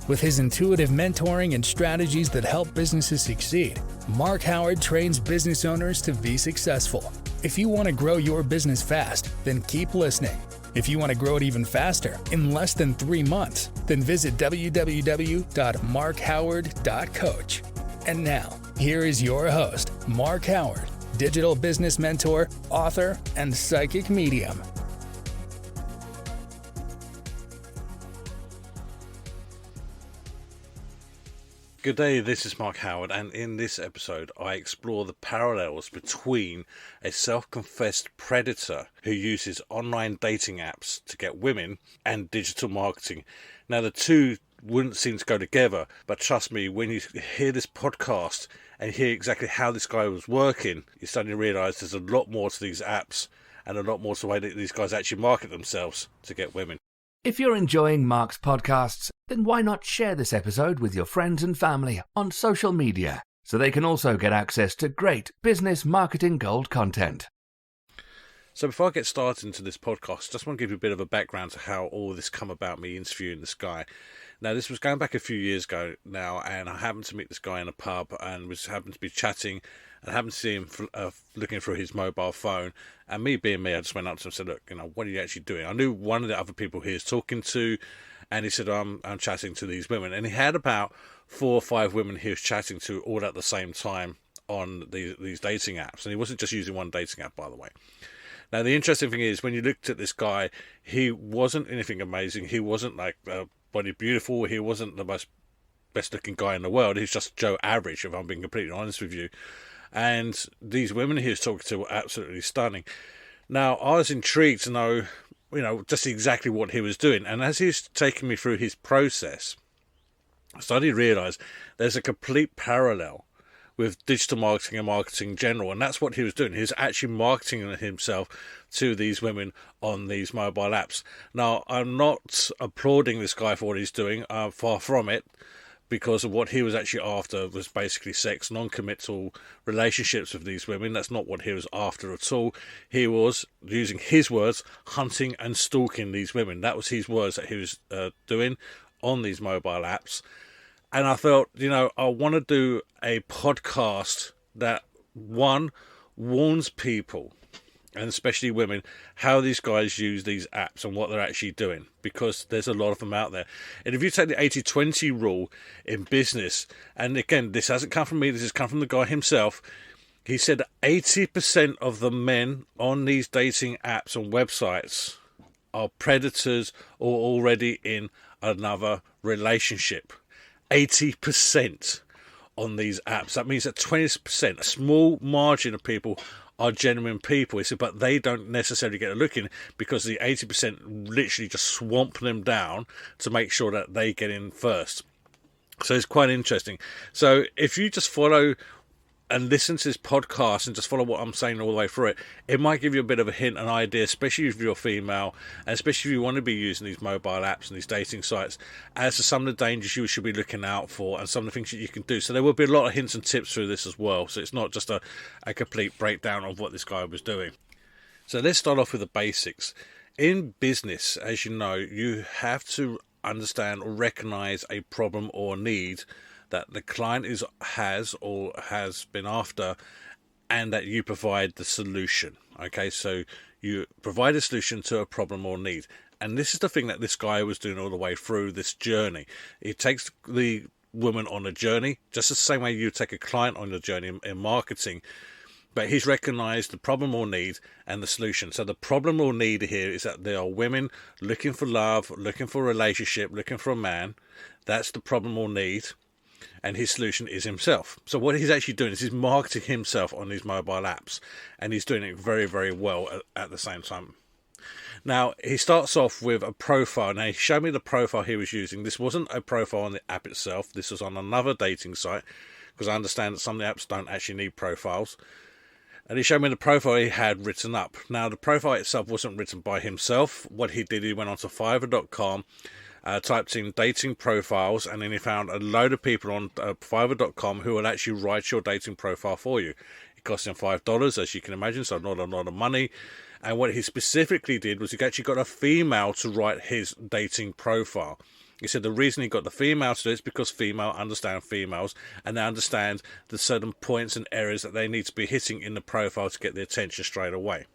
With his intuitive mentoring and strategies that help businesses succeed, Mark Howard trains business owners to be successful. If you want to grow your business fast, then keep listening. If you want to grow it even faster, in less than 3 months, then visit www.markhoward.coach. And now, here is your host, Mark Howard, digital business mentor, author, and psychic medium. Good day, this is Mark Howard, and in this episode I explore the parallels between a self-confessed predator who uses online dating apps to get women and digital marketing. Now the two wouldn't seem to go together, but trust me, when you hear this podcast and hear exactly how this guy was working, you're starting to realise there's a lot more to these apps and a lot more to the way that these guys actually market themselves to get women. If you're enjoying Mark's podcasts, then why not share this episode with your friends and family on social media so they can also get access to great business marketing gold content. So before I get started into this podcast, just want to give you a bit of a background to how all this come about, me interviewing this guy. Now, this was going back a few years ago now, and I happened to meet this guy in a pub and was happened to be chatting and happened to see him looking through his mobile phone. And me being me, I just went up to him and said, look, what are you actually doing? I knew one of the other people he was talking to, and he said, I'm chatting to these women. And he had about 4 or 5 women he was chatting to all at the same time on these dating apps. And he wasn't just using one dating app, by the way. Now, the interesting thing is, when you looked at this guy, he wasn't anything amazing. He wasn't like body beautiful. He wasn't the most best-looking guy in the world. He's just Joe average, if I'm being completely honest with you. And these women he was talking to were absolutely stunning. Now, I was intrigued to know, just exactly what he was doing. And as he was taking me through his process, I started to realise there's a complete parallel with digital marketing and marketing in general, and that's what he was doing. He was actually marketing himself to these women on these mobile apps. Now, I'm not applauding this guy for what he's doing, far from it, because of what he was actually after was basically sex, non-committal relationships with these women. That's not what he was after at all. He was, using his words, hunting and stalking these women. That was his words that he was doing on these mobile apps. And I felt, I want to do a podcast that, one, warns people, and especially women, how these guys use these apps and what they're actually doing, because there's a lot of them out there. And if you take the 80-20 rule in business, and again, this hasn't come from me, this has come from the guy himself, he said 80% of the men on these dating apps and websites are predators or already in another relationship. 80% on these apps. That means that 20%, a small margin of people, are genuine people. He said, but they don't necessarily get a look in because the 80% literally just swamp them down to make sure that they get in first. So it's quite interesting. So if you just follow and listen to this podcast and just follow what I'm saying all the way through it, it might give you a bit of a hint, an idea, especially if you're female, and especially if you want to be using these mobile apps and these dating sites, as to some of the dangers you should be looking out for and some of the things that you can do. So there will be a lot of hints and tips through this as well. So it's not just a complete breakdown of what this guy was doing. So let's start off with the basics. In business, as you know, you have to understand or recognize a problem or need that the client has been after, and that you provide the solution. Okay, so you provide a solution to a problem or need. And this is the thing that this guy was doing all the way through this journey. He takes the woman on a journey, just the same way you take a client on a journey in marketing. But he's recognised the problem or need and the solution. So the problem or need here is that there are women looking for love, looking for a relationship, looking for a man. That's the problem or need. And his solution is himself. So what he's actually doing is he's marketing himself on these mobile apps, and he's doing it very, very well at the same time. Now, he starts off with a profile. Now, he showed me the profile he was using. This wasn't a profile on the app itself. This was on another dating site, because I understand that some of the apps don't actually need profiles. And he showed me the profile he had written up. Now, the profile itself wasn't written by himself. What he did, he went onto Fiverr.com, typed in dating profiles, and then he found a load of people on Fiverr.com who will actually write your dating profile for you. It cost him $5, as you can imagine, so not a lot of money. And what he specifically did was he actually got a female to write his dating profile. He said the reason he got the female to do it is because female understand females, and they understand the certain points and areas that they need to be hitting in the profile to get the attention straight away.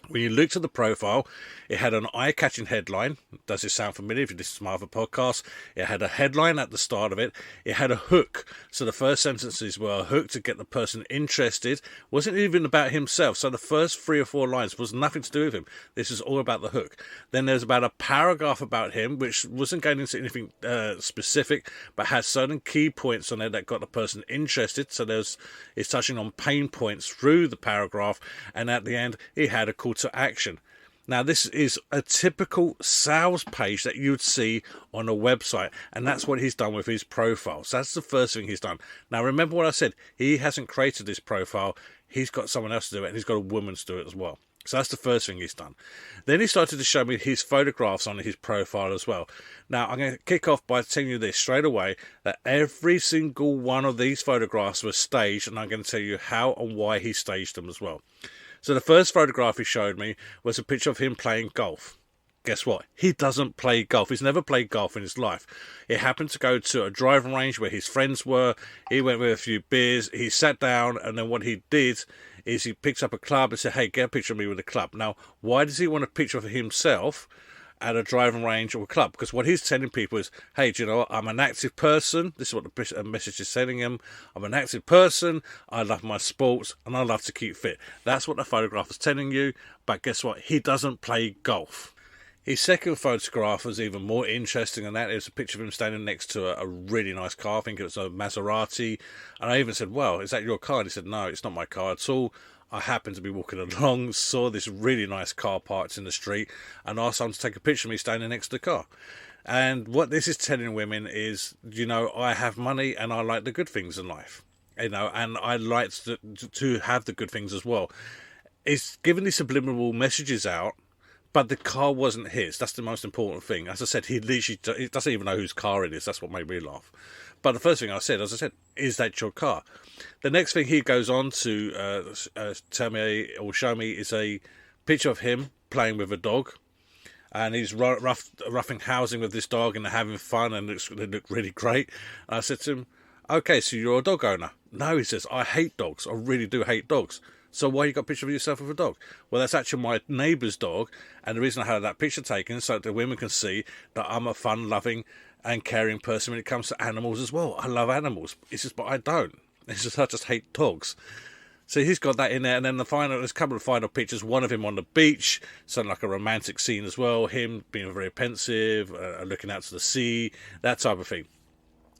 When you looked at the profile, it had an eye-catching headline. Does this sound familiar if you listen to my other podcast? It had a headline at the start of it. It had a hook. So the first sentences were a hook to get the person interested. Wasn't even about himself. So the first 3 or 4 lines was nothing to do with him. This is all about the hook. Then there's about a paragraph about him, which wasn't going into anything specific, but had certain key points on there that got the person interested. So it's touching on pain points through the paragraph. And at the end, it had a call to action. Now, this is a typical sales page that you'd see on a website, and that's what he's done with his profile. So that's the first thing he's done. Now, remember what I said, he hasn't created this profile, he's got someone else to do it, and he's got a woman to do it as well. So that's the first thing he's done. Then he started to show me his photographs on his profile as well. Now, I'm going to kick off by telling you this straight away, that every single one of these photographs was staged, and I'm going to tell you how and why he staged them as well. So the first photograph he showed me was a picture of him playing golf. Guess what? He doesn't play golf. He's never played golf in his life. He happened to go to a driving range where his friends were. He went with a few beers. He sat down, and then what he did is he picked up a club and said, hey, get a picture of me with a club. Now, why does he want a picture of himself at a driving range or a club? Because what he's telling people is, hey, do you know what? I'm an active person. This is what the message is telling him. I'm an active person. I love my sports and I love to keep fit. That's what the photograph is telling you. But guess what? He doesn't play golf. His second photograph was even more interesting than that. It was a picture of him standing next to a really nice car. I think it was a Maserati. And I even said, well, is that your car? And he said, no, it's not my car at all. I happened to be walking along, saw this really nice car parked in the street, and asked someone to take a picture of me standing next to the car. And what this is telling women is, you know, I have money and I like the good things in life, you know, and I like to have the good things as well. It's giving these subliminal messages out, but the car wasn't his. That's the most important thing. As I said, he doesn't even know whose car it is. That's what made me laugh. But the first thing I said, is that your car? The next thing he goes on to tell me or show me is a picture of him playing with a dog. And he's roughing housing with this dog and having fun, and they look really great. And I said to him, okay, so you're a dog owner? No, he says, I hate dogs. I really do hate dogs. So why you got a picture of yourself with a dog? Well, that's actually my neighbour's dog. And the reason I had that picture taken is so that the women can see that I'm a fun-loving and caring person when it comes to animals as well. I love animals. It's just, but I don't. It's just, I just hate dogs. So he's got that in there. And then there's a couple of final pictures. One of him on the beach, something like a romantic scene as well. Him being very pensive, looking out to the sea, that type of thing.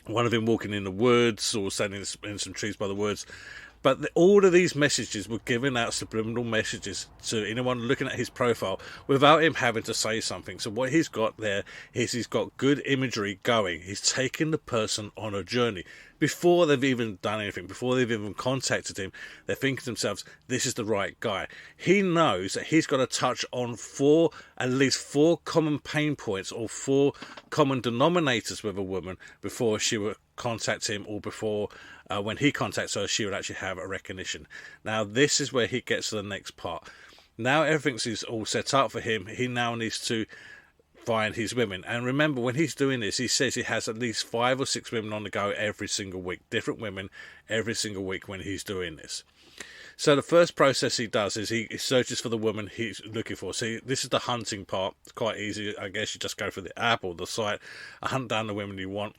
One of him walking in the woods or standing in some trees by the woods. But all of these messages were giving out subliminal messages to anyone looking at his profile without him having to say something. So what he's got there is he's got good imagery going. He's taking the person on a journey. Before they've even done anything, before they've even contacted him, they're thinking to themselves, this is the right guy. He knows that he's got to touch on at least four common pain points or 4 common denominators with a woman before she would contact him, or before when he contacts her, she would actually have a recognition. Now, this is where he gets to the next part. Now everything's all set up for him. He now needs to find his women. And remember, when he's doing this, he says he has at least 5 or 6 women on the go every single week. Different women every single week when he's doing this. So the first process he does is he searches for the woman he's looking for. See, this is the hunting part. It's quite easy. I guess you just go for the app or the site, hunt down the women you want.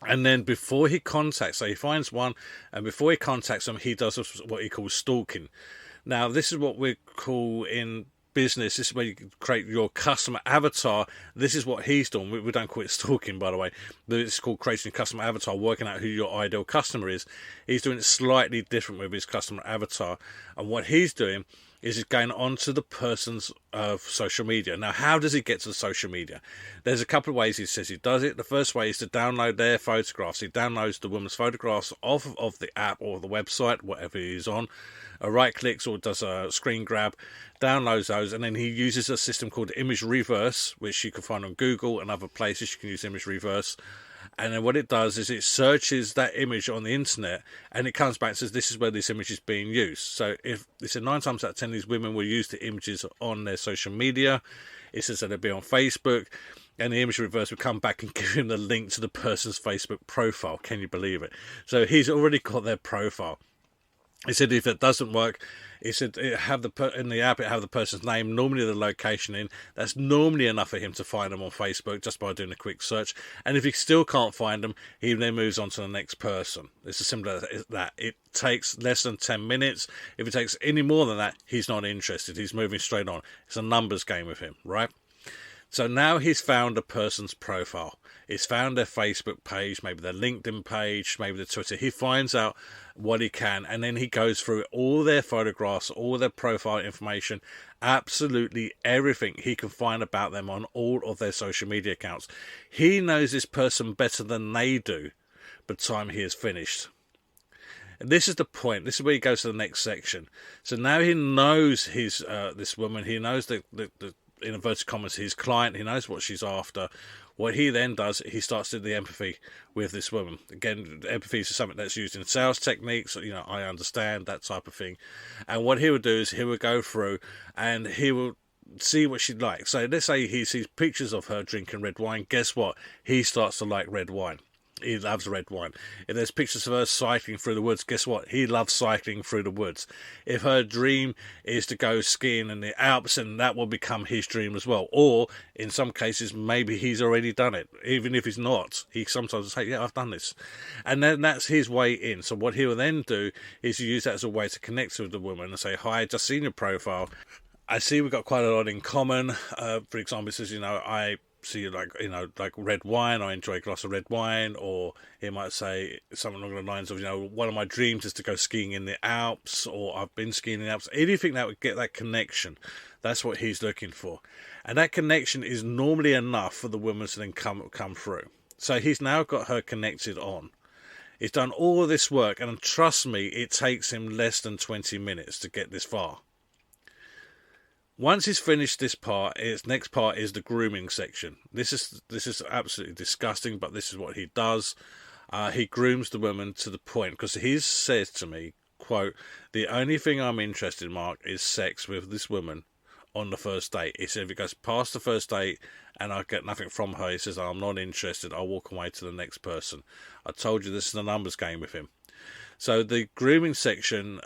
And then before he contacts, so he finds one, and before he contacts them, he does what he calls stalking. Now, this is what we call in business, this is where you create your customer avatar. This is what he's done. We don't call it stalking, by the way, but it's called creating a customer avatar, working out who your ideal customer is. He's doing it slightly different with his customer avatar, and what he's doing is he's going onto the person's social media. Now, how does he get to the social media? There's a couple of ways he says he does it. The first way is to download their photographs. He downloads the woman's photographs off of the app or the website, whatever he's on, right clicks or does a screen grab, downloads those, and then he uses a system called image reverse, which you can find on Google and other places. You can use image reverse. And then what it does is it searches that image on the internet, and it comes back and says this is where this image is being used. So if it's 9 times out of 10 these women will use the images on their social media. It says that it'll be on Facebook. and the image reverse would come back and give him the link to the person's Facebook profile. Can you believe it? So he's already got their profile. He said if it doesn't work, he said in the app it have the person's name, normally the location in. That's normally enough for him to find them on Facebook just by doing a quick search. And if he still can't find them, he then moves on to the next person. It's as simple as that. It takes less than 10 minutes. If it takes any more than that, he's not interested. He's moving straight on. It's a numbers game with him, right? So now he's found a person's profile. He's found their Facebook page, maybe their LinkedIn page, maybe their Twitter. He finds out what he can, and then he goes through all their photographs, all their profile information, absolutely everything he can find about them on all of their social media accounts. He knows this person better than they do by the time he is finished. And this is the point. This is where he goes to the next section. So now he knows his this woman. He knows the in inverted commas, his client. He knows what she's after. What he then does, he starts to do the empathy with this woman. Again, empathy is something that's used in sales techniques. You know, I understand that type of thing. And what he would do is he would go through and he will see what she'd like. So let's say he sees pictures of her drinking red wine. Guess what? He starts to like red wine. He loves red wine. If there's pictures of her cycling through the woods, guess what? He loves cycling through the woods. If her dream is to go skiing in the Alps, and that will become his dream as well. Or, in some cases, maybe he's already done it. Even if he's not, he sometimes will say, yeah, I've done this. And then that's his way in. So what he will then do is use that as a way to connect with the woman and say, hi, just seen your profile. I see we've got quite a lot in common. For example, it says, I see like red wine, I enjoy a glass of red wine. Or he might say something along the lines of, one of my dreams is to go skiing in the Alps, or I've been skiing in the Alps. Anything that would get that connection, that's what he's looking for. And that connection is normally enough for the woman to then come through. So he's now got her connected on. He's done all of this work, and trust me, it takes him less than 20 minutes to get this far. Once he's finished this part, his next part is the grooming section. This is absolutely disgusting, but this is what he does. He grooms the woman to the point, because he says to me, quote, the only thing I'm interested in, Mark, is sex with this woman on the first date. He said if it goes past the first date and I get nothing from her, he says, I'm not interested, I'll walk away to the next person. I told you this is a numbers game with him. So the grooming section,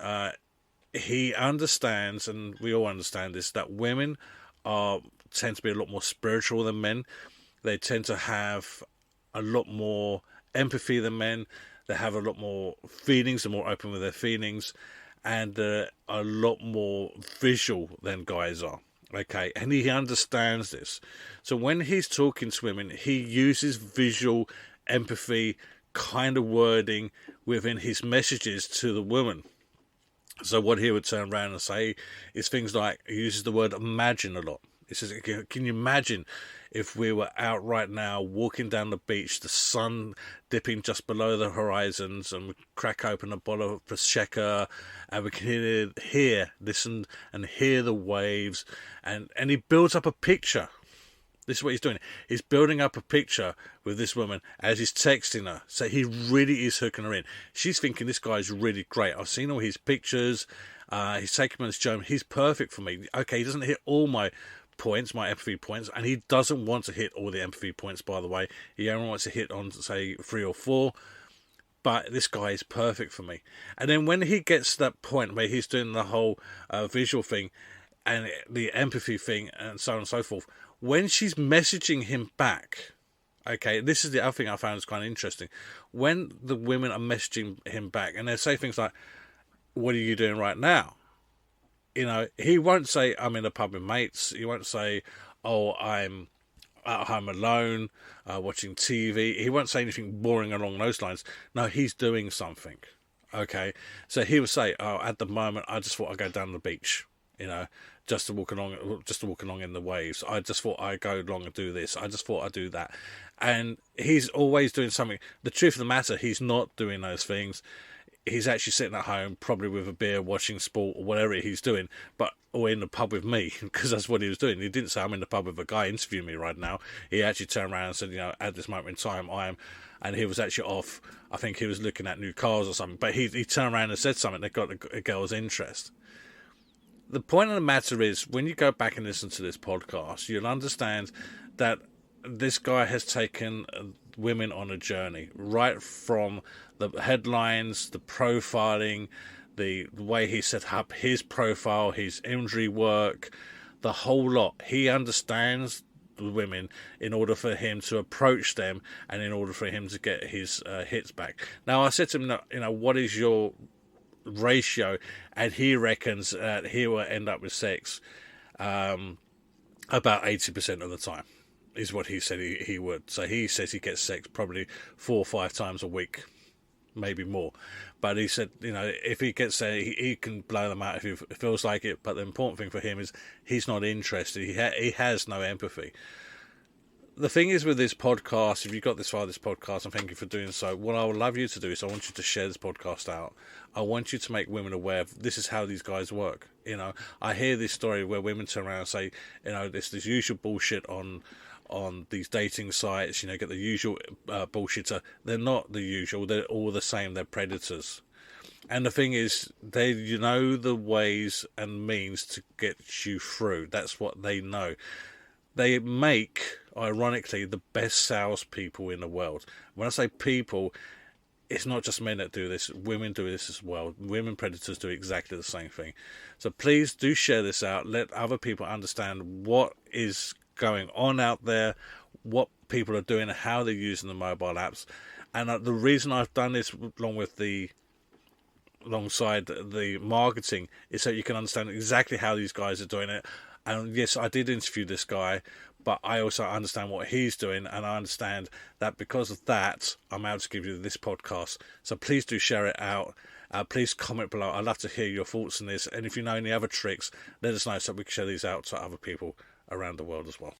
he understands, and we all understand this, that women tend to be a lot more spiritual than men. They tend to have a lot more empathy than men. They have a lot more feelings. They're more open with their feelings, and they're a lot more visual than guys are. Okay, and he understands this. So when he's talking to women, he uses visual empathy kind of wording within his messages to the woman. So what he would turn around and say is things like, he uses the word imagine a lot. He says, can you imagine if we were out right now walking down the beach, the sun dipping just below the horizons, and we crack open a bottle of Prosecco, and we can listen and hear the waves, and he builds up a picture. This is what he's doing. He's building up a picture with this woman as he's texting her. So he really is hooking her in. She's thinking this guy's really great. I've seen all his pictures. He's taken me on his journey. He's perfect for me. Okay, he doesn't hit all my points, my empathy points, and he doesn't want to hit all the empathy points, by the way. He only wants to hit on, say, 3 or 4. But this guy is perfect for me. And then when he gets to that point where he's doing the whole visual thing and the empathy thing and so on and so forth, when she's messaging him back, okay, this is the other thing I found is kind of interesting. When the women are messaging him back, and they say things like, what are you doing right now? He won't say, I'm in a pub with mates. He won't say, oh, I'm at home alone, watching TV. He won't say anything boring along those lines. No, he's doing something, okay? So he would say, oh, at the moment, I just thought I'd go down the beach, just to walk along in the waves. I just thought I'd go along and do this. I just thought I'd do that. And he's always doing something. The truth of the matter, he's not doing those things. He's actually sitting at home, probably with a beer, watching sport or whatever he's doing, or in the pub with me, because that's what he was doing. He didn't say, I'm in the pub with a guy interviewing me right now. He actually turned around and said, at this moment in time, I am. And he was actually off. I think he was looking at new cars or something. But he turned around and said something that got a girl's interest. The point of the matter is, when you go back and listen to this podcast, you'll understand that this guy has taken women on a journey, right from the headlines, the profiling, the way he set up his profile, his imagery work, the whole lot. He understands the women in order for him to approach them and in order for him to get his hits back. Now, I said to him, what is your ratio? And he reckons that he will end up with sex about 80% of the time, is what he said he would. So he says he gets sex probably 4 or 5 times a week, maybe more. But he said, if he gets there, he can blow them out if he feels like it. But the important thing for him is he's not interested. He has no empathy. The thing is with this podcast, if you got this far, this podcast, and thank you for doing so, what I would love you to do is I want you to share this podcast out. I want you to make women aware of this is how these guys work. I hear this story where women turn around and say, this usual bullshit on these dating sites, get the usual bullshitter. They're not the usual. They're all the same. They're predators. And the thing is, they know the ways and means to get you through. That's what they know. They make, ironically, the best salespeople in the world. When I say people, it's not just men that do this. Women do this as well. Women predators do exactly the same thing. So please do share this out. Let other people understand what is going on out there, what people are doing, how they're using the mobile apps. And the reason I've done this alongside the marketing is so you can understand exactly how these guys are doing it. And yes, I did interview this guy, but I also understand what he's doing, and I understand that because of that, I'm able to give you this podcast. So please do share it out. Please comment below. I'd love to hear your thoughts on this. And if you know any other tricks, let us know so we can share these out to other people around the world as well.